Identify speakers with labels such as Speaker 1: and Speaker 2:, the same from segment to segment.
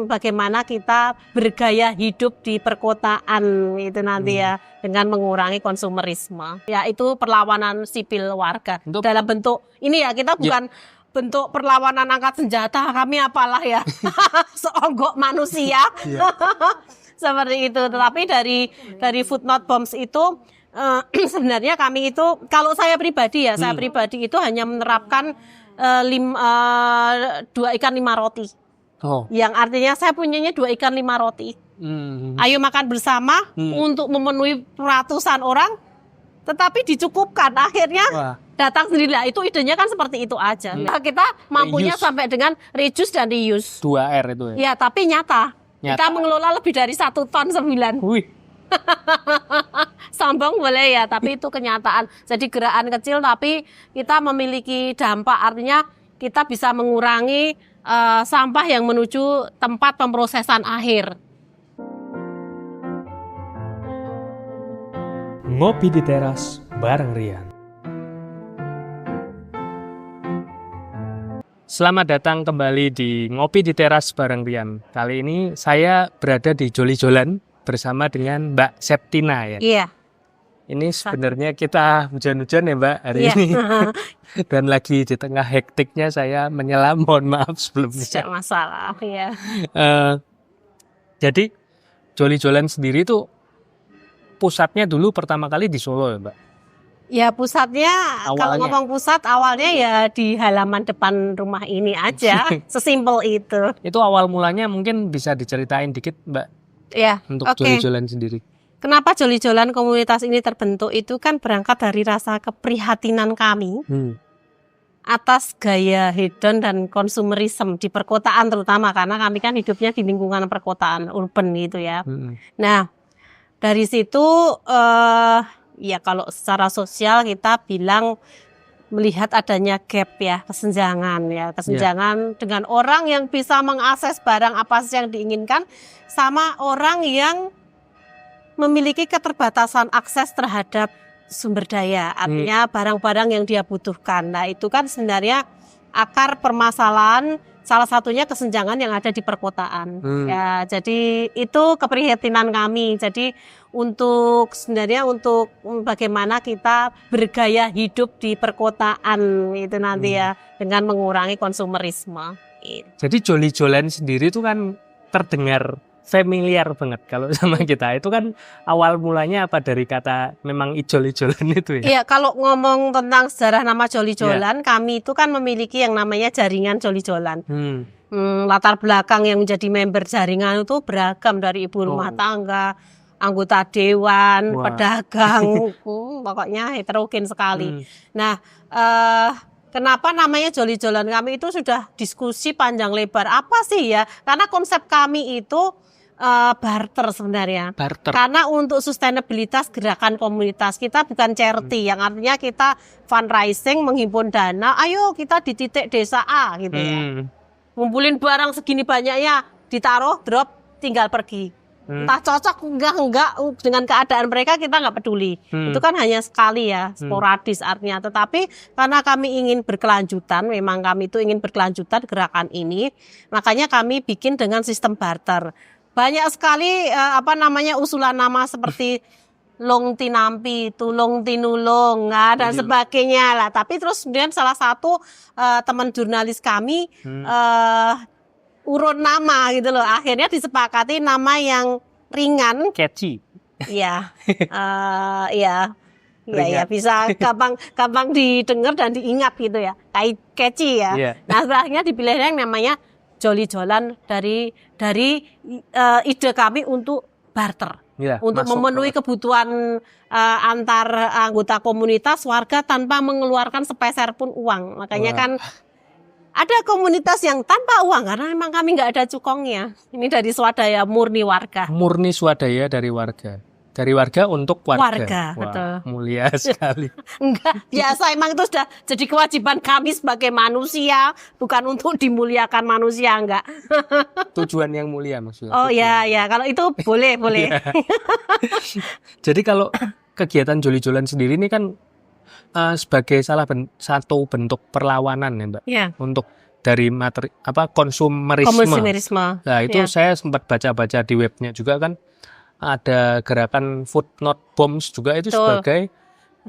Speaker 1: bagaimana kita bergaya hidup di perkotaan itu nanti ya, dengan mengurangi konsumerisme. Ya itu perlawanan sipil warga dalam bentuk ini ya, kita bukan bentuk perlawanan angkat senjata, kami apalah ya seonggok manusia seperti itu. Tetapi dari Food Not Bombs itu sebenarnya kami itu, kalau saya pribadi ya, saya pribadi itu hanya menerapkan 2 ikan 5 roti. Yang artinya saya punyanya 2 ikan 5 roti. Ayo makan bersama untuk memenuhi ratusan orang, tetapi dicukupkan. Akhirnya datang sendiri. Itu idenya kan seperti itu aja. Nah, kita mampunya sampai dengan reduce dan reuse.
Speaker 2: 2R itu ya?
Speaker 1: Ya, tapi nyata. Kita mengelola lebih dari 1 ton 9.
Speaker 2: Wih.
Speaker 1: Sombong boleh ya, tapi itu kenyataan. Jadi gerakan kecil tapi kita memiliki dampak, artinya kita bisa mengurangi sampah yang menuju tempat pemrosesan akhir.
Speaker 2: Ngopi di teras bareng Rian. Selamat datang kembali di Ngopi di Teras bareng Rian. Kali ini saya berada di Joli Jolan bersama dengan Mbak Septina ya.
Speaker 1: Iya.
Speaker 2: Ini sebenarnya kita hujan-hujan ya Mbak hari ini. Dan lagi di tengah hektiknya saya menyelam, mohon maaf sebelumnya.
Speaker 1: Tidak masalah ya.
Speaker 2: Jadi Joli Jolan sendiri itu pusatnya dulu pertama kali di Solo ya Mbak? Ya
Speaker 1: pusatnya, kalau ngomong pusat awalnya ya di halaman depan rumah ini aja, sesimpel itu.
Speaker 2: Itu awal mulanya mungkin bisa diceritain dikit Mbak?
Speaker 1: Ya,
Speaker 2: untuk Joli Jolan sendiri.
Speaker 1: Kenapa Joli Jolan komunitas ini terbentuk itu kan berangkat dari rasa keprihatinan kami atas gaya hedon dan konsumerisme di perkotaan terutama, karena kami kan hidupnya di lingkungan perkotaan urban gitu ya. Nah, dari situ ya kalau secara sosial kita bilang melihat adanya gap ya, kesenjangan dengan orang yang bisa mengakses barang apa sih yang diinginkan sama orang yang memiliki keterbatasan akses terhadap sumber daya, artinya barang-barang yang dia butuhkan. Nah itu kan sebenarnya akar permasalahan, salah satunya kesenjangan yang ada di perkotaan. Ya, jadi itu keprihatinan kami. Jadi sebenarnya untuk bagaimana kita bergaya hidup di perkotaan itu nanti ya, dengan mengurangi konsumerisme.
Speaker 2: Jadi Joli Jolan sendiri itu kan terdengar familiar banget kalau sama kita. Itu kan awal mulanya apa dari kata memang ijol-ijolan itu ya?
Speaker 1: Iya, kalau ngomong tentang sejarah nama Joli Jolan, kami itu kan memiliki yang namanya jaringan Joli Jolan. Latar belakang yang menjadi member jaringan itu beragam, dari ibu rumah tangga, anggota dewan, pedagang, pokoknya heterogen sekali. Nah, kenapa namanya Joli Jolan? Kami itu sudah diskusi panjang lebar. Apa sih ya? Karena konsep kami itu barter sebenarnya. Karena untuk sustainabilitas gerakan komunitas kita bukan charity, yang artinya kita fundraising, menghimpun dana. Ayo kita di titik desa A gitu ya. Ngumpulin barang segini banyaknya, ditaruh, drop, tinggal pergi. Entah cocok enggak dengan keadaan mereka, kita nggak peduli. Itu kan hanya sekali ya, sporadis artinya. Tetapi karena kami ingin berkelanjutan, memang kami itu ingin berkelanjutan gerakan ini, makanya kami bikin dengan sistem barter. Banyak sekali usulan nama seperti Long Tinampi, Tulung Tinulung, dan sebagainya lah. Tapi terus kemudian salah satu teman jurnalis kami urun nama gitu loh. Akhirnya disepakati nama yang ringan,
Speaker 2: catchy.
Speaker 1: Iya. Ya bisa gampang didengar dan diingat gitu ya. Kayak catchy ya. Nah, akhirnya dipilihnya yang namanya Joli Jolan dari ide kami untuk barter. Untuk memenuhi kebutuhan antar anggota komunitas warga tanpa mengeluarkan sepeser pun uang. Makanya kan ada komunitas yang tanpa uang karena memang kami nggak ada cukongnya. Ini dari swadaya murni warga.
Speaker 2: Murni swadaya dari warga. Dari warga untuk warga.
Speaker 1: Wah, betul.
Speaker 2: Mulia sekali.
Speaker 1: Enggak, biasa emang itu sudah jadi kewajiban kami sebagai manusia, bukan untuk dimuliakan manusia, enggak.
Speaker 2: Tujuan yang mulia maksudnya.
Speaker 1: Oh ya, kalau itu boleh.
Speaker 2: Jadi kalau kegiatan Joli Jolan sendiri ini kan sebagai satu bentuk perlawanan ya Mbak, untuk dari materi konsumerisme. Nah, itu saya sempat baca-baca di webnya juga kan ada gerakan food not bombs juga itu sebagai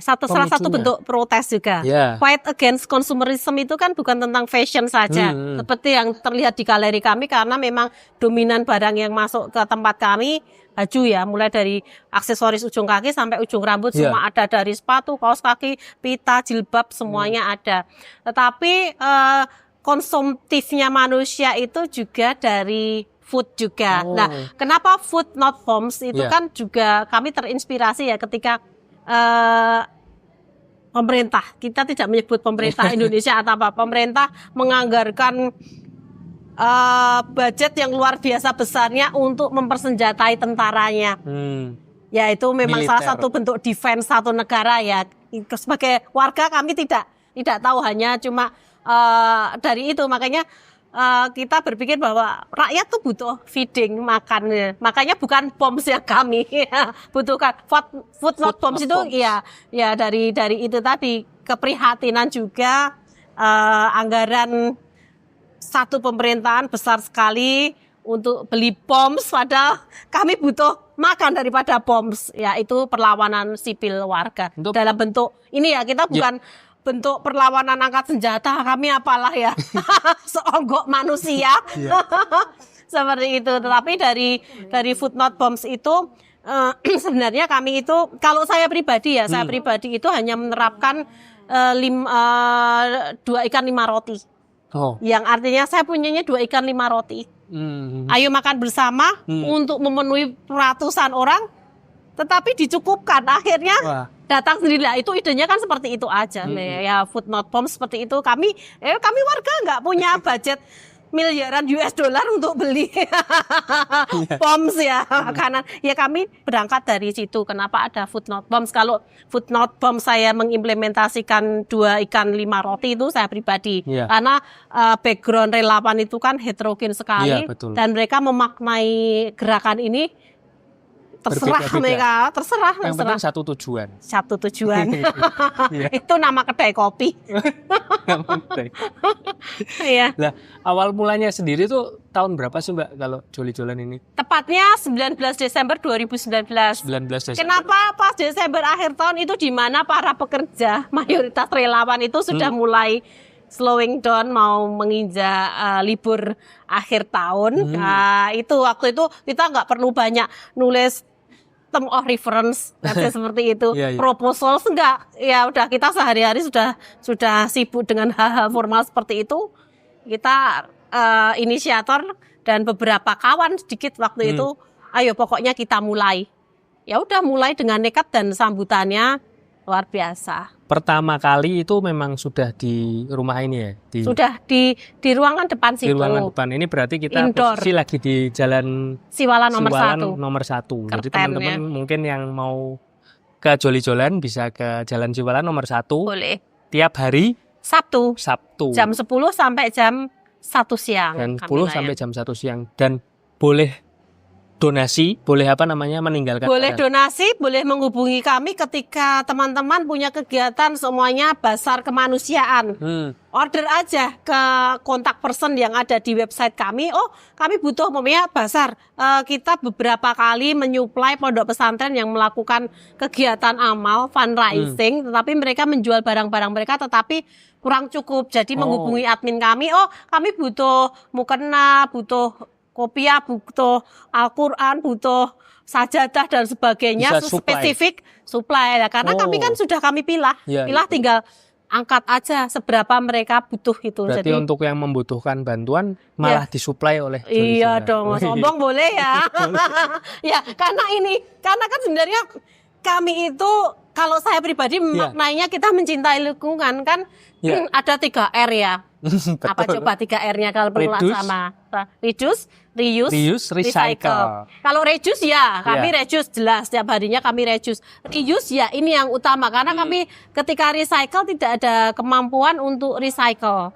Speaker 1: salah satu bentuk protes juga. Fight against consumerism itu kan bukan tentang fashion saja, seperti yang terlihat di galeri kami, karena memang dominan barang yang masuk ke tempat kami baju ya, mulai dari aksesoris ujung kaki sampai ujung rambut semua ada, dari sepatu, kaos kaki, pita, jilbab semuanya ada. Tetapi konsumtifnya manusia itu juga dari food juga. Nah, kenapa food not bombs itu kan juga kami terinspirasi ya ketika pemerintah, kita tidak menyebut pemerintah Indonesia atau apa, pemerintah menganggarkan budget yang luar biasa besarnya untuk mempersenjatai tentaranya. Ya itu memang salah satu bentuk defense satu negara ya. Sebagai warga kami tidak tahu, hanya cuma dari itu, makanya kita berpikir bahwa rakyat tuh butuh feeding, makan. Makanya bukan bombs yang kami butuhkan. Food not bombs itu ya dari itu tadi, keprihatinan juga, anggaran satu pemerintahan besar sekali untuk beli bombs, padahal kami butuh makan daripada bombs. Ya itu perlawanan sipil warga dalam bentuk ini ya, kita bukan bentuk perlawanan angkat senjata, kami apalah ya seonggok manusia seperti itu. Tetapi dari food not bombs itu sebenarnya kami itu, kalau saya pribadi ya, saya pribadi itu hanya menerapkan 2 ikan 5 roti. Yang artinya saya punyanya 2 ikan 5 roti. Ayo makan bersama untuk memenuhi ratusan orang, tetapi dicukupkan, akhirnya datang sendiri. Itu idenya kan seperti itu aja. Ya food not bombs seperti itu. Kami warga nggak punya budget miliaran US dollar untuk beli bombs ya, makanan. Ya kami berangkat dari situ. Kenapa ada food not bombs? Kalau food not bombs saya mengimplementasikan 2 ikan 5 roti itu saya pribadi. Karena background relawan itu kan heterogen sekali, dan mereka memaknai gerakan ini terserah mereka, terserah.
Speaker 2: Yang penting satu tujuan.
Speaker 1: Itu nama kedai kopi.
Speaker 2: Nah, awal mulanya sendiri tuh tahun berapa sih Mbak kalau Joli-Jolan ini?
Speaker 1: Tepatnya 19 Desember 2019. Kenapa pas Desember akhir tahun itu, di mana para pekerja mayoritas relawan itu sudah mulai slowing down, mau menginjak libur akhir tahun. Nah, itu waktu itu kita nggak perlu banyak nulis term of reference seperti itu, proposal enggak. Ya udah, kita sehari-hari sudah sibuk dengan hal-hal formal seperti itu. Kita inisiator dan beberapa kawan sedikit waktu itu, ayo pokoknya kita mulai. Ya udah, mulai dengan nekat dan sambutannya luar biasa.
Speaker 2: Pertama kali itu memang sudah di rumah ini ya?
Speaker 1: Sudah di ruangan depan situ.
Speaker 2: Di ruangan depan ini berarti kita posisi lagi di Jalan
Speaker 1: Siwalan nomor 1.
Speaker 2: Jadi teman-teman mungkin yang mau ke Joli-Jolan bisa ke Jalan Siwalan nomor 1.
Speaker 1: Boleh.
Speaker 2: Tiap hari
Speaker 1: Sabtu. Jam 10 sampai jam 1 siang.
Speaker 2: Dan 10 sampai jam 1 siang. Dan boleh donasi, boleh meninggalkan.
Speaker 1: Boleh donasi, boleh menghubungi kami ketika teman-teman punya kegiatan semuanya basar kemanusiaan. Order aja ke kontak person yang ada di website kami. Oh, kami butuh basar. Kita beberapa kali menyuplai pondok pesantren yang melakukan kegiatan amal, fundraising, tetapi mereka menjual barang-barang mereka tetapi kurang cukup. Jadi menghubungi admin kami, kami butuh mukena, butuh kopiah, butuh Al-Quran, butuh sajadah dan sebagainya, spesifik supply ya. Karena kami kan sudah kami pilah, tinggal angkat aja seberapa mereka butuh itu.
Speaker 2: Berarti jadi untuk yang membutuhkan bantuan malah disuplai oleh Joli-Jolan.
Speaker 1: Iya dong, sombong boleh ya. Ya karena kan sebenarnya kami itu, kalau saya pribadi maknanya kita mencintai lingkungan kan. Ada 3 R ya. Apa coba 3 R-nya kalau perlu sama? Reduce, reuse, recycle. Kalau reduce ya, kami reduce jelas, setiap harinya kami reduce. Reuse ya ini yang utama, karena kami ketika recycle tidak ada kemampuan untuk recycle.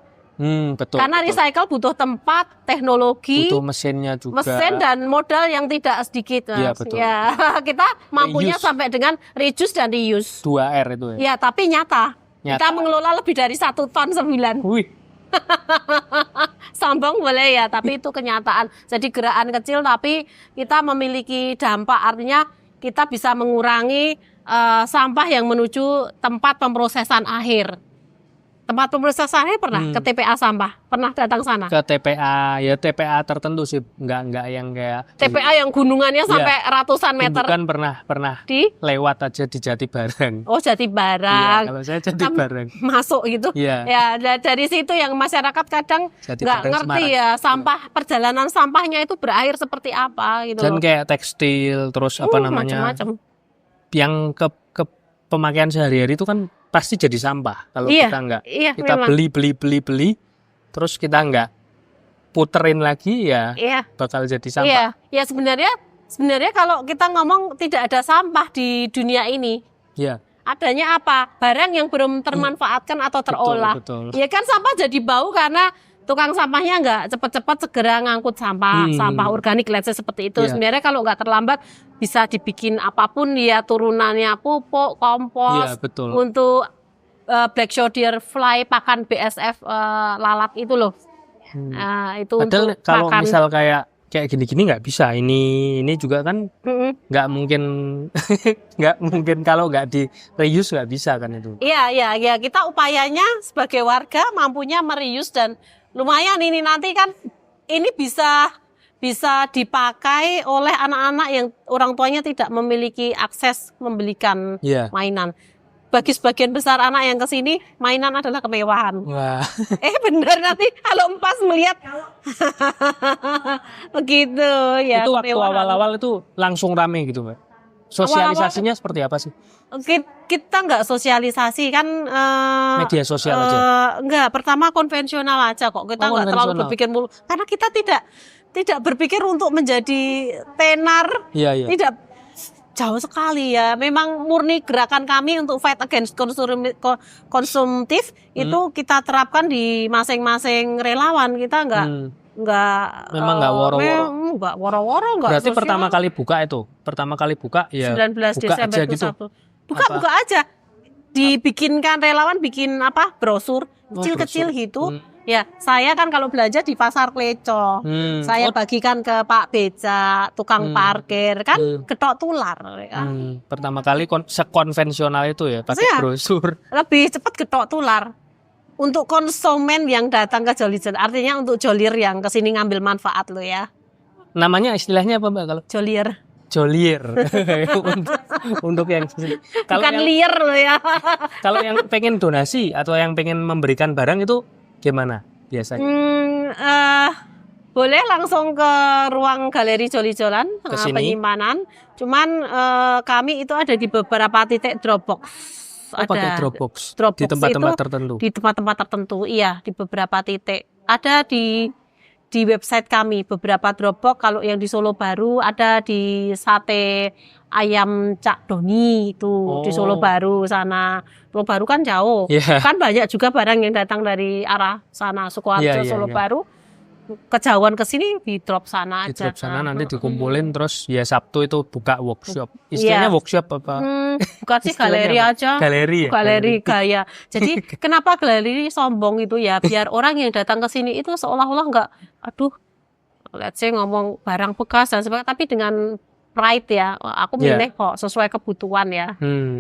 Speaker 2: Betul.
Speaker 1: Karena recycle butuh tempat, teknologi,
Speaker 2: butuh mesinnya juga.
Speaker 1: Mesin dan modal yang tidak sedikit.
Speaker 2: Iya, betul.
Speaker 1: Ya, kita mampunya sampai dengan reduce dan reuse.
Speaker 2: 2 R itu ya.
Speaker 1: Ya, tapi nyata. Kita mengelola lebih dari 1 ton 9.
Speaker 2: Wih.
Speaker 1: Sombong boleh ya, tapi itu kenyataan. Jadi gerakan kecil tapi kita memiliki dampak, artinya kita bisa mengurangi sampah yang menuju tempat pemrosesan akhir. Tempat pemrosesan akhir pernah ke TPA sampah? Pernah datang sana?
Speaker 2: Ke TPA, ya TPA tertentu sih, enggak yang kayak
Speaker 1: TPA yang gunungannya sampai ratusan meter.
Speaker 2: Kan pernah
Speaker 1: Di
Speaker 2: lewat aja di Jati Barang.
Speaker 1: Oh, Jati Barang.
Speaker 2: Iya, kalau saya Jati Barang.
Speaker 1: Masuk gitu.
Speaker 2: Iya.
Speaker 1: Ya, dari situ yang masyarakat kadang nggak ngerti ya sampah, perjalanan sampahnya itu berakhir seperti apa gitu
Speaker 2: Dan
Speaker 1: loh.
Speaker 2: kayak tekstil, terus apa namanya?
Speaker 1: Macam-macam.
Speaker 2: Yang ke pemakaian sehari-hari itu kan pasti jadi sampah kalau kita enggak. Kita
Speaker 1: memang.
Speaker 2: beli, terus kita enggak puterin lagi ya bakal jadi sampah.
Speaker 1: Iya, ya sebenarnya kalau kita ngomong tidak ada sampah di dunia ini.
Speaker 2: Iya.
Speaker 1: Adanya apa? Barang yang belum termanfaatkan atau terolah.
Speaker 2: Betul.
Speaker 1: Ya kan sampah jadi bau karena tukang sampahnya nggak cepat-cepat segera ngangkut sampah organik, let's say seperti itu. Sebenarnya kalau nggak terlambat bisa dibikin apapun ya, turunannya pupuk, kompos, untuk black soldier fly pakan BSF lalat itu loh. Itu
Speaker 2: padahal
Speaker 1: untuk
Speaker 2: kalau
Speaker 1: makan.
Speaker 2: misal kayak gini-gini nggak bisa. Ini juga kan nggak mungkin kalau nggak di reuse nggak bisa kan itu.
Speaker 1: Iya, kita upayanya sebagai warga mampunya mereuse dan lumayan ini nanti kan ini bisa dipakai oleh anak-anak yang orang tuanya tidak memiliki akses membelikan mainan. Bagi sebagian besar anak yang kesini, mainan adalah kemewahan.
Speaker 2: Wah.
Speaker 1: Bener nanti kalau Empas melihat begitu ya.
Speaker 2: Itu waktu awal-awal itu langsung rame gitu, Mbak. Sosialisasinya seperti apa sih?
Speaker 1: Kita nggak sosialisasi kan
Speaker 2: media sosial aja.
Speaker 1: Enggak, pertama konvensional aja kok. Kita nggak terlalu berpikir mulu karena kita tidak berpikir untuk menjadi tenar.
Speaker 2: Iya.
Speaker 1: Tidak, jauh sekali ya. Memang murni gerakan kami untuk fight against konsumtif itu kita terapkan di masing-masing relawan. Kita
Speaker 2: memang nggak woro-woro. Berarti
Speaker 1: sosial.
Speaker 2: pertama kali buka ya
Speaker 1: 19
Speaker 2: buka
Speaker 1: Desember
Speaker 2: aja gitu.
Speaker 1: Buka aja. Dibikinkan relawan bikin brosur kecil-kecil gitu. Ya, saya kan kalau belanja di Pasar Kleco. Saya bagikan ke Pak Beca, tukang parkir, kan ketok tular.
Speaker 2: Pertama kali sekonvensional itu ya, pakai brosur.
Speaker 1: Lebih cepat ketok tular. Untuk konsumen yang datang ke Joli Jolir, artinya untuk jolir yang kesini ngambil manfaat lo ya.
Speaker 2: Namanya istilahnya apa Mbak kalau? Jolier. untuk yang
Speaker 1: bukan liar lo ya.
Speaker 2: Kalau yang pengen donasi atau yang pengen memberikan barang itu gimana biasanya?
Speaker 1: Boleh langsung ke ruang galeri Joli-Jolan penyimpanan. Cuman kami itu ada di beberapa titik Dropbox.
Speaker 2: Pakai Dropbox di tempat-tempat tertentu. Di
Speaker 1: tempat-tempat tertentu, iya, di beberapa titik. Ada di website kami beberapa Dropbox. Kalau yang di Solo Baru ada di Sate Ayam Cak Doni itu di Solo Baru sana. Solo Baru kan jauh. Kan banyak juga barang yang datang dari arah sana Sukoharjo, Solo Baru. Kejauhan ke sini di drop sana aja.
Speaker 2: Di drop sana nanti dikumpulin terus ya Sabtu itu buka workshop. Istilahnya workshop apa?
Speaker 1: Bukan sih galeri aja.
Speaker 2: Galeri
Speaker 1: gaya. Jadi kenapa galeri sombong itu ya? Biar orang yang datang ke sini itu seolah-olah enggak, let's say ngomong barang bekas dan sebagainya, tapi dengan pride ya. Aku milih kok sesuai kebutuhan ya.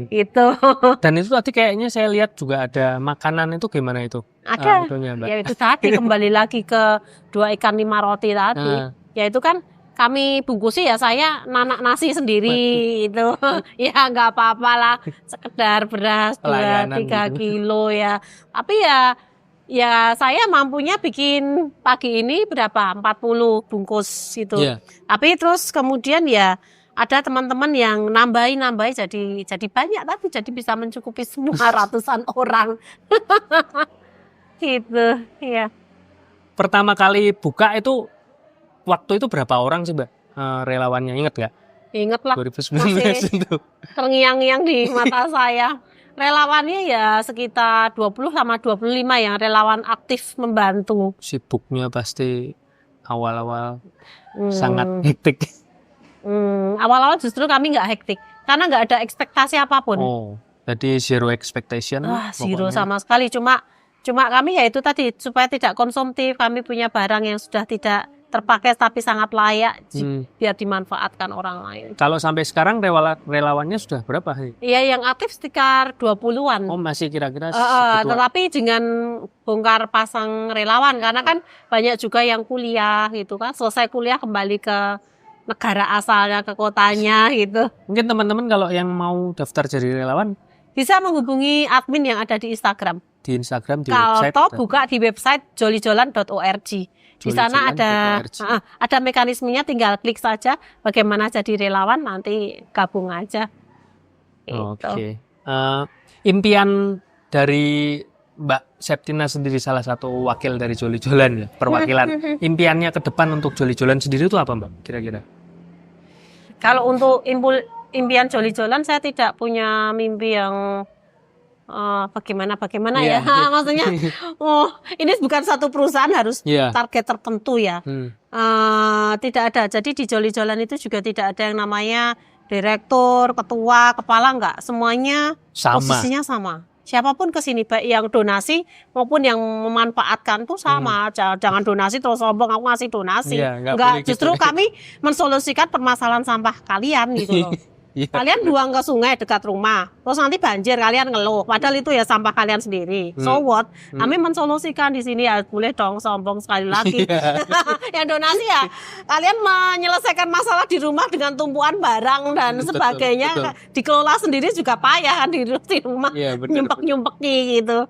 Speaker 1: Itu.
Speaker 2: Dan itu tadi kayaknya saya lihat juga ada makanan itu gimana itu?
Speaker 1: Ada. Ya itu tadi kembali lagi ke 2 ikan 5 roti tadi. Ya itu kan kami bungkusi ya, saya nanak nasi sendiri itu. Ya nggak apa-apa lah, sekedar beras 2-3 kilo ya. Tapi ya saya mampunya bikin pagi ini berapa? 40 bungkus itu. Tapi terus kemudian ya ada teman-teman yang nambahin jadi banyak, tapi jadi bisa mencukupi semua ratusan orang. Gitu, ya.
Speaker 2: Pertama kali buka itu waktu itu berapa orang sih Mbak relawannya, inget nggak?
Speaker 1: Ingat lah.
Speaker 2: 2019 itu.
Speaker 1: Terngiang-ngiang di mata saya. Relawannya ya sekitar 20 sama 25 yang relawan aktif membantu.
Speaker 2: Sibuknya pasti awal-awal sangat hektik.
Speaker 1: Awal-awal justru kami nggak hektik karena nggak ada ekspektasi apapun.
Speaker 2: Jadi zero expectation.
Speaker 1: Zero sama sekali, cuma Cuma kami ya itu tadi supaya tidak konsumtif, kami punya barang yang sudah tidak terpakai tapi sangat layak biar dimanfaatkan orang lain.
Speaker 2: Kalau sampai sekarang relawannya sudah berapa sih?
Speaker 1: Iya, yang aktif sekitar 20-an.
Speaker 2: Oh, masih kira-kira segituan.
Speaker 1: Tetapi dengan bongkar pasang relawan karena kan banyak juga yang kuliah gitu kan, selesai kuliah kembali ke negara asalnya, ke kotanya gitu.
Speaker 2: Mungkin teman-teman kalau yang mau daftar jadi relawan
Speaker 1: bisa menghubungi admin yang ada di Instagram.
Speaker 2: Di Instagram, di website.
Speaker 1: Kalau buka di website jolijolan.org. Di sana ada mekanismenya, tinggal klik saja bagaimana jadi relawan, nanti gabung aja.
Speaker 2: Oke. Impian dari Mbak Septina sendiri, salah satu wakil dari Joli Jolan ya, perwakilan. Impiannya ke depan untuk Joli Jolan sendiri itu apa, Mbak? Kira-kira?
Speaker 1: Kalau untuk impian Joli Jolan, saya tidak punya mimpi yang bagaimana ya. Maksudnya ini bukan satu perusahaan harus target tertentu ya. Tidak ada. Jadi di Joli Jolan itu juga tidak ada yang namanya direktur, ketua, kepala, enggak. Semuanya posisinya sama. Siapapun ke sini, baik yang donasi maupun yang memanfaatkan tuh sama. Jangan donasi terus sombong aku ngasih donasi. Enggak, justru kami mensolusikan permasalahan sampah kalian gitu loh. Kalian buang ke sungai dekat rumah, terus nanti banjir, kalian ngeluh. Padahal itu ya sampah kalian sendiri. So what? Kami mensolusikan di sini ya, boleh dong sombong sekali lagi. Yang donasi ya, kalian menyelesaikan masalah di rumah dengan tumpuan barang dan sebagainya. Betul. Dikelola sendiri juga payah kan di rumah, nyumpek-nyumpeki gitu.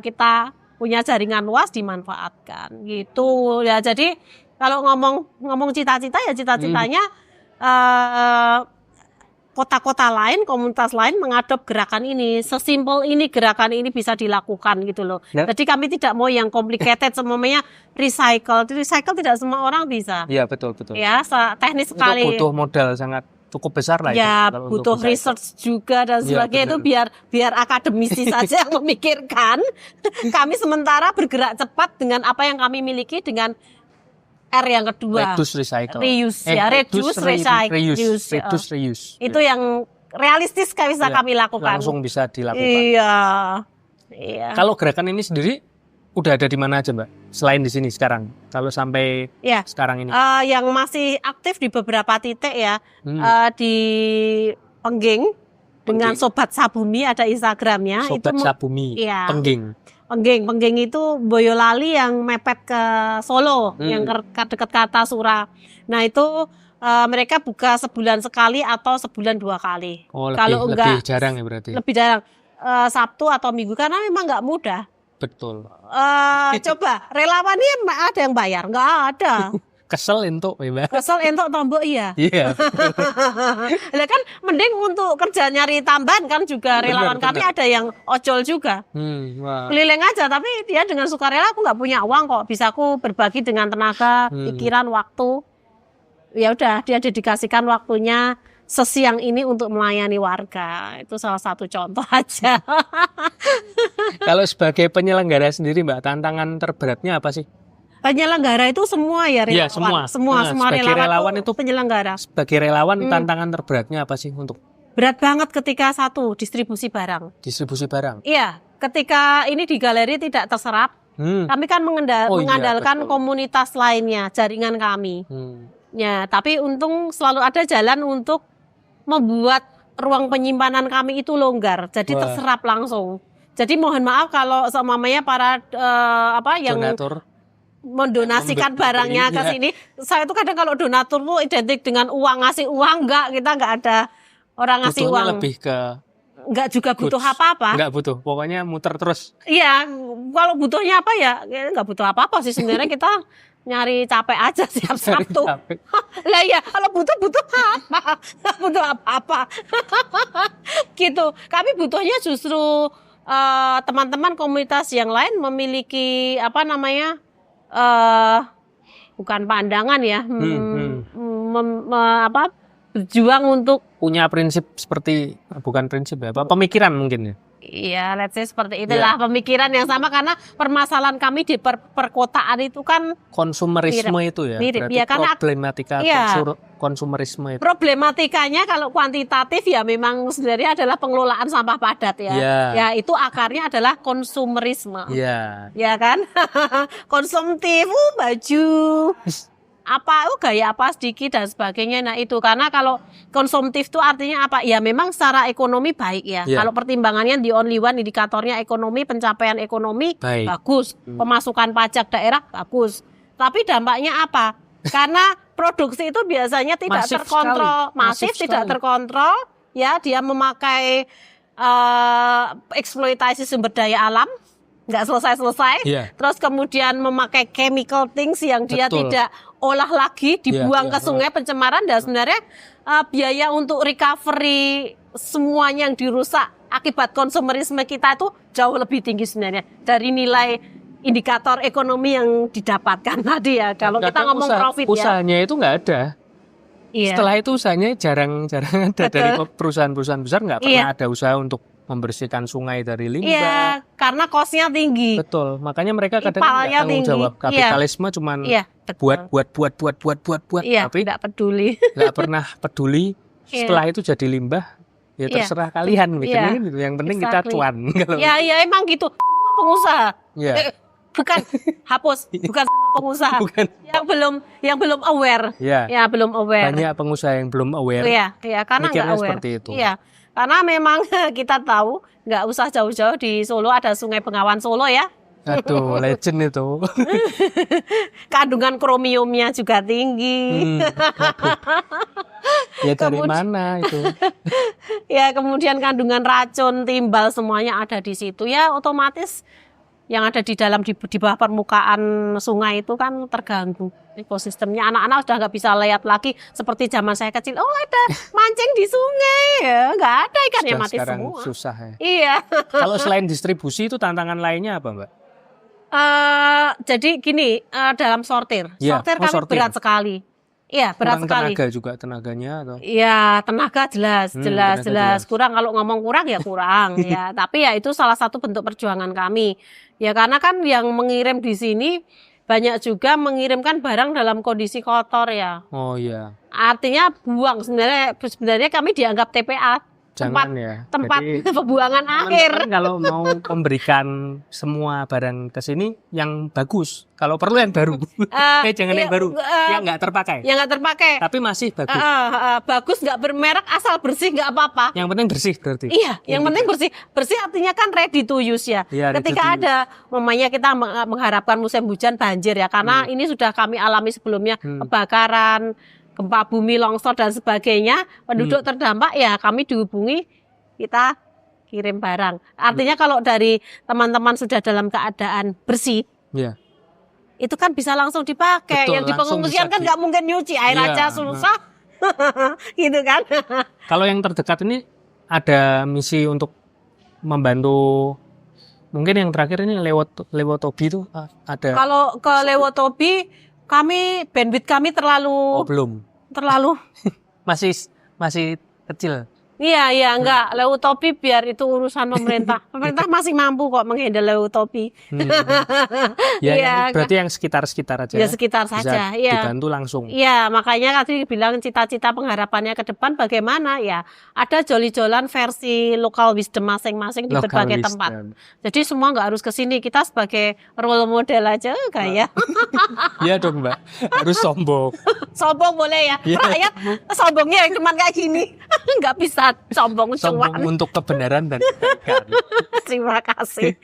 Speaker 1: Kita punya jaringan luas, dimanfaatkan gitu. Ya jadi kalau ngomong cita-cita ya cita-citanya kota-kota lain, komunitas lain mengadop gerakan ini. Sesimpel ini gerakan ini bisa dilakukan gitu loh. Jadi kami tidak mau yang complicated, semuanya recycle. Recycle tidak semua orang bisa.
Speaker 2: Iya, betul.
Speaker 1: Ya, teknis sekali.
Speaker 2: Itu butuh modal sangat cukup besar lah
Speaker 1: ya. Ya, butuh research juga dan sebagainya. Itu biar akademisi saja yang memikirkan. Kami sementara bergerak cepat dengan apa yang kami miliki, dengan R yang kedua,
Speaker 2: reduce, recycle.
Speaker 1: Reuse, reuse. Itu yang realistis bisa kami lakukan.
Speaker 2: Langsung bisa dilakukan.
Speaker 1: Iya.
Speaker 2: Kalau gerakan ini sendiri udah ada di mana aja, Mbak? Selain di sini sekarang, kalau sampai sekarang ini?
Speaker 1: Yang masih aktif di beberapa titik ya, di Pengging dengan Sobat Sabumi, ada Instagramnya.
Speaker 2: Sobat Sabumi, Pengging.
Speaker 1: Pengging itu Boyolali yang mepet ke Solo, yang dekat Kartasura. Nah itu mereka buka sebulan sekali atau sebulan 2 kali.
Speaker 2: Kalau lebih jarang ya berarti? Lebih
Speaker 1: jarang, Sabtu atau Minggu, karena memang nggak mudah.
Speaker 2: Betul.
Speaker 1: Coba relawan ini ada yang bayar? Nggak ada.
Speaker 2: Kesel entuk ya, Mbak.
Speaker 1: Kesel entuk tombok iya.
Speaker 2: Iya.
Speaker 1: Lah kan mending untuk kerja nyari tambahan kan juga relawan kami ada yang ojol juga. Keliling aja, tapi dia dengan sukarela, aku nggak punya uang kok, bisa aku berbagi dengan tenaga, pikiran, waktu. Ya udah, dia dedikasikan waktunya sesiang ini untuk melayani warga. Itu salah satu contoh aja.
Speaker 2: Kalau sebagai penyelenggara sendiri, Mbak, tantangan terberatnya apa sih?
Speaker 1: Penyelenggara itu semua ya relawan.
Speaker 2: Iya,
Speaker 1: semua
Speaker 2: relawan itu
Speaker 1: penyelenggara.
Speaker 2: Sebagai relawan tantangan terberatnya apa sih untuk?
Speaker 1: Berat banget ketika distribusi barang.
Speaker 2: Distribusi barang.
Speaker 1: Iya, ketika ini di galeri tidak terserap. Kami kan mengandalkan komunitas lainnya, jaringan kami. Ya, tapi untung selalu ada jalan untuk membuat ruang penyimpanan kami itu longgar, jadi terserap langsung. Jadi mohon maaf kalau semuanya para yang donatur mendonasikan barangnya ke sini. Saya tuh kadang kalau donatur tuh identik dengan uang, ngasih uang, kita nggak ada orang ngasih uang.
Speaker 2: Lebih ke
Speaker 1: nggak juga butuh apa-apa.
Speaker 2: Nggak butuh, pokoknya muter terus.
Speaker 1: Iya, kalau butuhnya apa ya nggak butuh apa-apa sih sebenarnya, kita nyari capek aja siap Sabtu. Lah ya, kalau butuh apa? Nggak butuh apa-apa. Gitu. Kami butuhnya justru teman-teman komunitas yang lain memiliki bukan pandangan ya,
Speaker 2: berjuang untuk punya prinsip seperti, bukan prinsip ya, pemikiran mungkin ya.
Speaker 1: Iya, let's say seperti itulah pemikiran yang sama karena permasalahan kami di perkotaan itu kan
Speaker 2: konsumerisme itu ya.
Speaker 1: mirip.
Speaker 2: Berarti
Speaker 1: Ya, karena
Speaker 2: problematika konsumerisme itu.
Speaker 1: Problematikanya kalau kuantitatif ya memang sebenarnya adalah pengelolaan sampah padat ya. Ya itu akarnya adalah konsumerisme.
Speaker 2: Iya.
Speaker 1: Ya kan? Konsumtif, baju apa gaya apa sedikit dan sebagainya. Nah itu karena kalau konsumtif itu artinya apa ya, memang secara ekonomi baik ya. Kalau pertimbangannya di only one indikatornya ekonomi, pencapaian ekonomi bagus, pemasukan pajak daerah bagus, tapi dampaknya apa? Karena produksi itu biasanya tidak terkontrol, masif tidak terkontrol ya, dia memakai eksploitasi sumber daya alam nggak selesai-selesai, terus kemudian memakai chemical things yang dia tidak olah lagi, dibuang ke sungai, pencemaran, dan sebenarnya biaya untuk recovery semuanya yang dirusak akibat konsumerisme kita itu jauh lebih tinggi sebenarnya dari nilai indikator ekonomi yang didapatkan tadi ya. Kalau kita ngomong profit ya.
Speaker 2: Usahanya itu nggak ada. Setelah itu usahanya jarang ada. Dari perusahaan-perusahaan besar nggak pernah ada usaha untuk membersihkan sungai dari limbah.
Speaker 1: Iya, karena cost-nya tinggi.
Speaker 2: Betul, makanya mereka kadang nggak tanggung jawab. Kapitalisme cuman buat, tapi
Speaker 1: tidak peduli.
Speaker 2: Nggak pernah peduli. Setelah itu jadi limbah, ya terserah kalian. Yang penting kita cuan.
Speaker 1: Ya emang gitu. Pengusaha. Bukan hapus, bukan pengusaha. Yang belum aware. Ya, belum aware.
Speaker 2: Banyak pengusaha yang belum aware.
Speaker 1: Iya, karena nggak aware.
Speaker 2: Seperti itu.
Speaker 1: Iya. Karena memang kita tahu nggak usah jauh-jauh, di Solo ada Sungai Bengawan Solo ya.
Speaker 2: Aduh, legend itu.
Speaker 1: Kandungan kromiumnya juga tinggi.
Speaker 2: Ya dari mana itu?
Speaker 1: Ya kemudian kandungan racun, timbal semuanya ada di situ ya, otomatis yang ada di dalam di bawah permukaan sungai itu kan terganggu ekosistemnya. Anak-anak sudah nggak bisa lihat lagi seperti zaman saya kecil. Oh ada mancing di sungai, ya nggak ada, ikannya mati semua.
Speaker 2: Susah ya.
Speaker 1: Iya.
Speaker 2: Kalau selain distribusi itu tantangan lainnya apa, Mbak?
Speaker 1: Jadi gini, dalam sortir kami berat sekali. Iya, berat sekali.
Speaker 2: Tenaga juga tenaganya atau?
Speaker 1: Iya, tenaga jelas kurang. Kalau ngomong kurang ya kurang ya. Tapi ya itu salah satu bentuk perjuangan kami. Ya karena kan yang mengirim di sini banyak juga mengirimkan barang dalam kondisi kotor ya.
Speaker 2: Oh iya.
Speaker 1: Artinya buang, sebenarnya kami dianggap TPA. Tempat pembuangan akhir.
Speaker 2: Kalau mau memberikan semua barang ke sini yang bagus, kalau perlu yang baru. Jangan yang baru, yang nggak terpakai. Yang nggak terpakai. Tapi masih bagus.
Speaker 1: Bagus, nggak bermerek, asal bersih nggak apa-apa.
Speaker 2: Yang penting bersih berarti.
Speaker 1: Iya, yang penting bersih. Bersih artinya kan ready to use ya. Ketika ada, mamanya kita mengharapkan musim hujan banjir ya, karena ini sudah kami alami sebelumnya, kebakaran, gempa bumi, longsor dan sebagainya, penduduk terdampak ya kami dihubungi, kita kirim barang. Artinya kalau dari teman-teman sudah dalam keadaan bersih, itu kan bisa langsung dipakai. Yang di pengungsian kan nggak mungkin nyuci, air aja susah, gitu kan.
Speaker 2: Kalau yang terdekat ini ada misi untuk membantu, mungkin yang terakhir ini Lewotobi itu ada.
Speaker 1: Kalau ke Lewotobi, bandwidth kami terlalu terlalu
Speaker 2: masih kecil.
Speaker 1: Iya enggak, Lewotobi biar itu urusan pemerintah. Pemerintah masih mampu kok menghandle Lewotobi.
Speaker 2: Berarti yang sekitar-sekitar aja.
Speaker 1: Ya sekitar saja,
Speaker 2: dibantu langsung.
Speaker 1: Iya, makanya tadi bilang cita-cita pengharapannya ke depan bagaimana ya. Ada joli-jolan versi local wisdom masing-masing di berbagai tempat. Jadi semua nggak harus ke sini, kita sebagai role model aja gaya.
Speaker 2: Iya dong, Mbak. Harus sombong.
Speaker 1: Sombong boleh ya. Rakyat sombongnya cuma kayak gini. Nggak bisa sombong
Speaker 2: untuk kebenaran dan kebaikan.
Speaker 1: Terima kasih.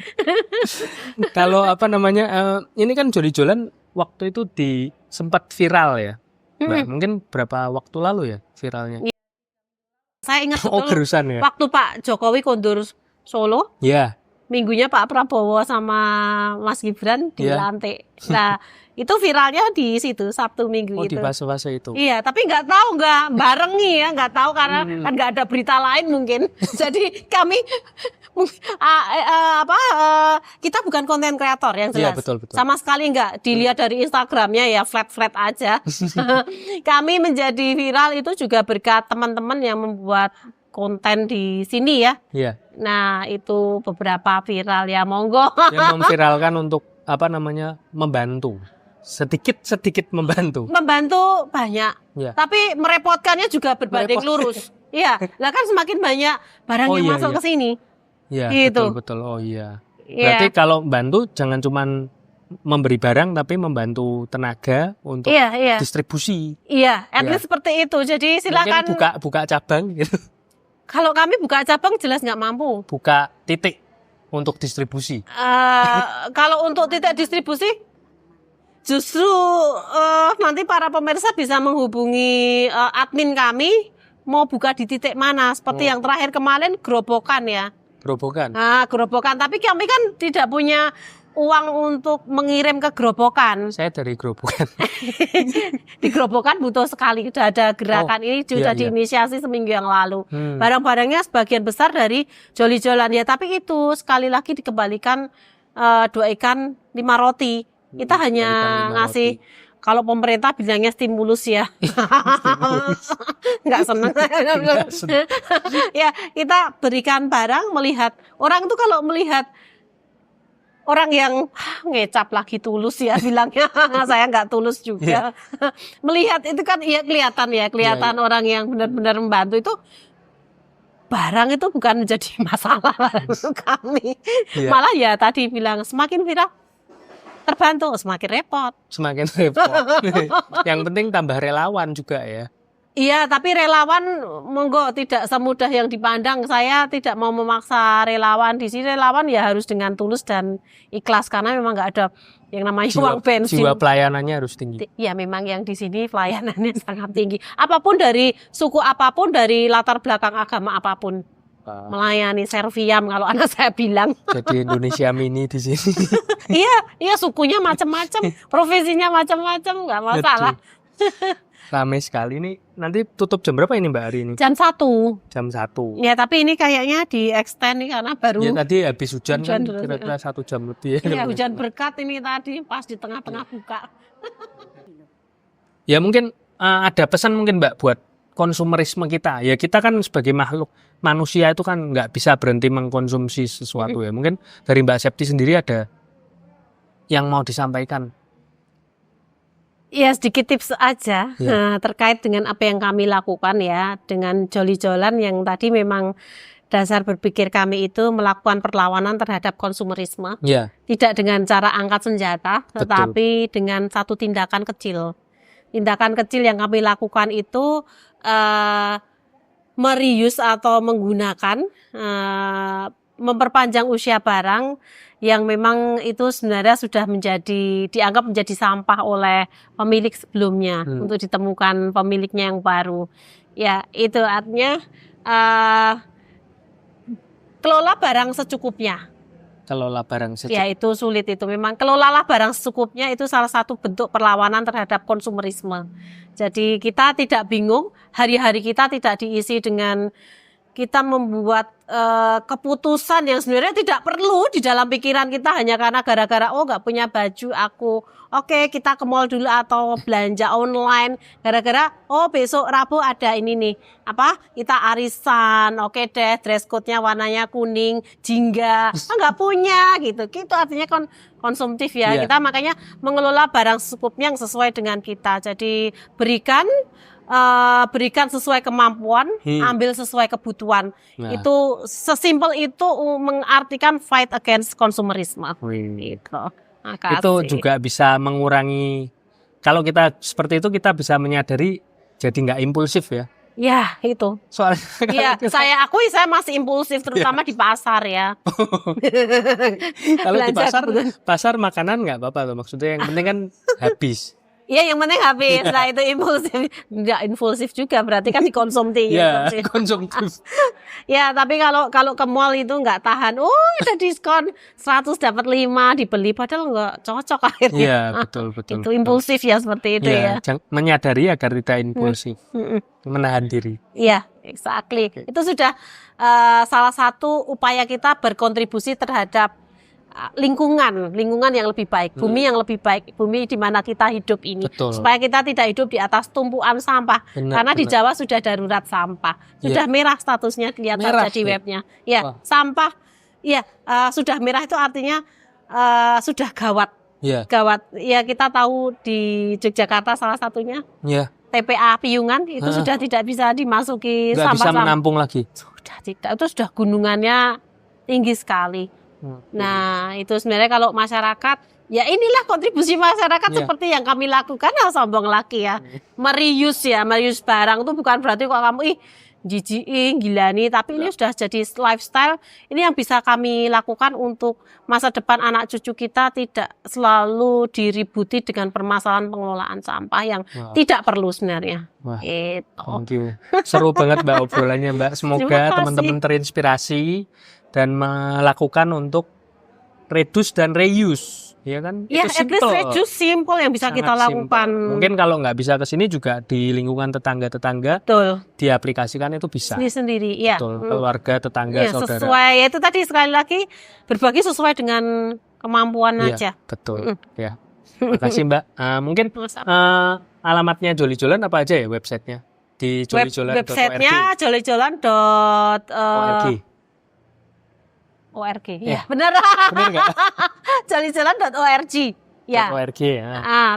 Speaker 2: Kalau ini kan joli-jolan waktu itu sempat viral ya, Mbak. Mungkin berapa waktu lalu ya viralnya?
Speaker 1: Saya ingat betul
Speaker 2: ya?
Speaker 1: Waktu Pak Jokowi kondur Solo. Minggunya Pak Prabowo sama Mas Gibran dilantik. Nah, itu viralnya di situ Sabtu Minggu itu.
Speaker 2: Di fase-fase itu.
Speaker 1: Iya, tapi nggak barengi ya, nggak tahu karena kan nggak ada berita lain mungkin. Jadi kami kita bukan konten kreator yang jelas.
Speaker 2: Betul.
Speaker 1: Sama sekali nggak dilihat dari Instagramnya ya flat aja. Kami menjadi viral itu juga berkat teman-teman yang membuat konten di sini ya. Nah, itu beberapa viral ya, monggo.
Speaker 2: Yang memviralkan untuk membantu. Sedikit membantu.
Speaker 1: Membantu banyak.
Speaker 2: Ya.
Speaker 1: Tapi merepotkannya juga berbanding lurus. Iya, lah kan semakin banyak barang yang masuk ke sini.
Speaker 2: Iya,
Speaker 1: Gitu.
Speaker 2: betul. Oh iya.
Speaker 1: Iya.
Speaker 2: Berarti kalau bantu jangan cuman memberi barang tapi membantu tenaga untuk distribusi.
Speaker 1: Iya, at least seperti itu. Jadi silakan
Speaker 2: buka cabang gitu.
Speaker 1: Kalau kami buka cabang jelas nggak mampu.
Speaker 2: Buka titik untuk distribusi.
Speaker 1: Kalau untuk titik distribusi, justru nanti para pemirsa bisa menghubungi admin kami mau buka di titik mana. Seperti yang terakhir kemarin Gerobokan ya.
Speaker 2: Gerobokan.
Speaker 1: Gerobokan. Tapi kami kan tidak punya uang untuk mengirim ke Gerobokan.
Speaker 2: Saya dari Gerobokan.
Speaker 1: Di Gerobokan butuh sekali. Sudah ada gerakan ini sudah diinisiasi seminggu yang lalu. Barang-barangnya sebagian besar dari Joli Jolan ya. Tapi itu sekali lagi dikembalikan 2 ikan 5 roti. Kita hanya ngasih. Kalau pemerintah bilangnya stimulus ya. Nggak seneng. Ya, kita berikan barang, melihat. Orang itu kalau melihat orang yang ngecap lagi tulus ya bilangnya, saya nggak tulus juga. Melihat itu kan ya kelihatan orang yang benar-benar membantu itu, barang itu bukan menjadi masalah untuk kami. Malah ya tadi bilang semakin viral, terbantu, semakin repot.
Speaker 2: Semakin repot. Yang penting tambah relawan juga ya.
Speaker 1: Iya, tapi relawan monggo tidak semudah yang dipandang. Saya tidak mau memaksa relawan. Di sini relawan ya harus dengan tulus dan ikhlas karena memang nggak ada yang namanya uang bensin.
Speaker 2: Jiwa pelayanannya harus tinggi.
Speaker 1: Ya memang yang di sini pelayanannya sangat tinggi. Apapun dari suku apapun, dari latar belakang agama apapun. Melayani serviam kalau anak saya bilang.
Speaker 2: Jadi Indonesia mini di sini.
Speaker 1: Iya sukunya macam-macam, profesinya macam-macam, nggak masalah.
Speaker 2: Ramai sekali ini. Nanti tutup jam berapa ini Mbak hari ini?
Speaker 1: Jam 1.
Speaker 2: Jam 1.
Speaker 1: Ya tapi ini kayaknya di extend nih karena baru.
Speaker 2: Ya tadi habis hujan kan kira-kira 1 jam lebih ya.
Speaker 1: Iya hujan berkat ini tadi pas di tengah-tengah buka.
Speaker 2: Ya mungkin ada pesan mungkin Mbak buat konsumerisme kita. Ya kita kan sebagai makhluk manusia itu kan nggak bisa berhenti mengkonsumsi sesuatu ya. Mungkin dari Mbak Septi sendiri ada yang mau disampaikan.
Speaker 1: Ya sedikit tips aja terkait dengan apa yang kami lakukan ya dengan Joli Jolan yang tadi memang dasar berpikir kami itu melakukan perlawanan terhadap konsumerisme. Tidak dengan cara angkat senjata, tetapi dengan satu tindakan kecil. Tindakan kecil yang kami lakukan itu mereuse atau menggunakan memperpanjang usia barang yang memang itu sebenarnya sudah dianggap menjadi sampah oleh pemilik sebelumnya untuk ditemukan pemiliknya yang baru. Ya, itu artinya kelola barang secukupnya.
Speaker 2: Kelola barang secukupnya.
Speaker 1: Ya, itu sulit itu. Memang kelolalah barang secukupnya itu salah satu bentuk perlawanan terhadap konsumerisme. Jadi kita tidak bingung, hari-hari kita tidak diisi dengan kita membuat keputusan yang sebenarnya tidak perlu di dalam pikiran kita hanya karena gara-gara nggak punya baju aku. Oke, kita ke mall dulu atau belanja online gara-gara besok Rabu ada ini nih. Kita arisan. Oke deh, dress code-nya warnanya kuning, jingga. Nggak punya gitu. Gitu artinya konsumtif ya. Kita makanya mengelola barang secukupnya yang sesuai dengan kita. Jadi berikan sesuai kemampuan, ambil sesuai kebutuhan. Itu sesimpel itu mengartikan fight against konsumerisme. Gitu.
Speaker 2: Itu juga bisa mengurangi, kalau kita seperti itu kita bisa menyadari jadi nggak impulsif ya.
Speaker 1: Ya itu.
Speaker 2: Soalnya
Speaker 1: saya akui saya masih impulsif terutama di pasar ya.
Speaker 2: Kalau di pasar makanan nggak apa-apa loh, maksudnya yang penting kan habis.
Speaker 1: Iya, yang penting habis. Nah, itu impulsif. Enggak impulsif juga, berarti kan dikonsumsi.
Speaker 2: Iya, konsumtif.
Speaker 1: Ya, tapi kalau ke mall itu enggak tahan. Ada diskon 100 dapat 5 dibeli padahal enggak cocok akhirnya.
Speaker 2: Iya, betul.
Speaker 1: Itu impulsif ya seperti itu ya.
Speaker 2: Menyadari agar tidak impulsif. Menahan diri.
Speaker 1: Iya, exactly. Itu sudah salah satu upaya kita berkontribusi terhadap lingkungan yang lebih baik, bumi yang lebih baik, bumi di mana kita hidup ini.
Speaker 2: Betul.
Speaker 1: Supaya kita tidak hidup di atas tumpuan sampah. Karena di Jawa sudah darurat sampah. Sudah merah statusnya kelihatan di webnya. Ya, sampah. Ya, sudah merah itu artinya sudah gawat. Gawat. Ya, kita tahu di Yogyakarta salah satunya. TPA Piungan itu sudah tidak bisa dimasuki
Speaker 2: sampah. Nggak bisa menampung lagi.
Speaker 1: Sudah tidak. Itu sudah gunungannya tinggi sekali. Nah, itu sebenarnya kalau masyarakat, ya inilah kontribusi masyarakat seperti yang kami lakukan, sombong lagi ya. Merius barang itu bukan berarti kok kamu jijiin, gilani, tapi ini sudah jadi lifestyle. Ini yang bisa kami lakukan untuk masa depan anak cucu kita tidak selalu diributi dengan permasalahan pengelolaan sampah yang tidak perlu sebenarnya.
Speaker 2: Thank you. Seru banget Mbak obrolannya Mbak. Semoga teman-teman terinspirasi dan melakukan untuk reduce dan reuse. Ya kan?
Speaker 1: Ya,
Speaker 2: itu
Speaker 1: at least reduce simple yang bisa kita lakukan.
Speaker 2: Mungkin kalau nggak bisa ke sini juga di lingkungan tetangga-tetangga, diaplikasikan itu bisa.
Speaker 1: Sendiri, ya.
Speaker 2: Betul. Keluarga, tetangga, saudara.
Speaker 1: Sesuai, itu tadi sekali lagi berbagi sesuai dengan kemampuan aja.
Speaker 2: Betul. Ya. Makasih Mbak. Mungkin alamatnya Joli Jolan apa aja ya websitenya? Di jolijolan.org.
Speaker 1: Websitenya jolijolan.org. ORG, ya benar.
Speaker 2: Benar nggak?
Speaker 1: jolijolan.org, ya.
Speaker 2: .org ya.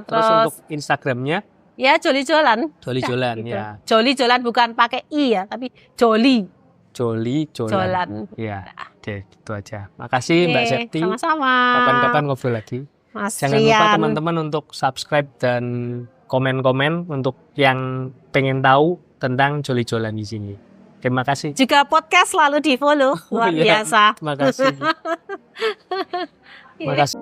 Speaker 1: Terus
Speaker 2: untuk Instagramnya?
Speaker 1: Ya Jolijolan.
Speaker 2: Jolijolan
Speaker 1: gitu.
Speaker 2: ya.
Speaker 1: Jolijolan bukan pakai i ya, tapi Joli.
Speaker 2: Jolijolan. Ya, oke, gitu aja. Makasih Mbak Septi.
Speaker 1: Sama-sama.
Speaker 2: Kapan-kapan ngobrol lagi. Jangan lupa teman-teman untuk subscribe dan komen-komen untuk yang pengen tahu tentang Jolijolan di sini. Terima kasih.
Speaker 1: Juga podcast selalu di follow, luar biasa.
Speaker 2: Terima kasih. Terima kasih.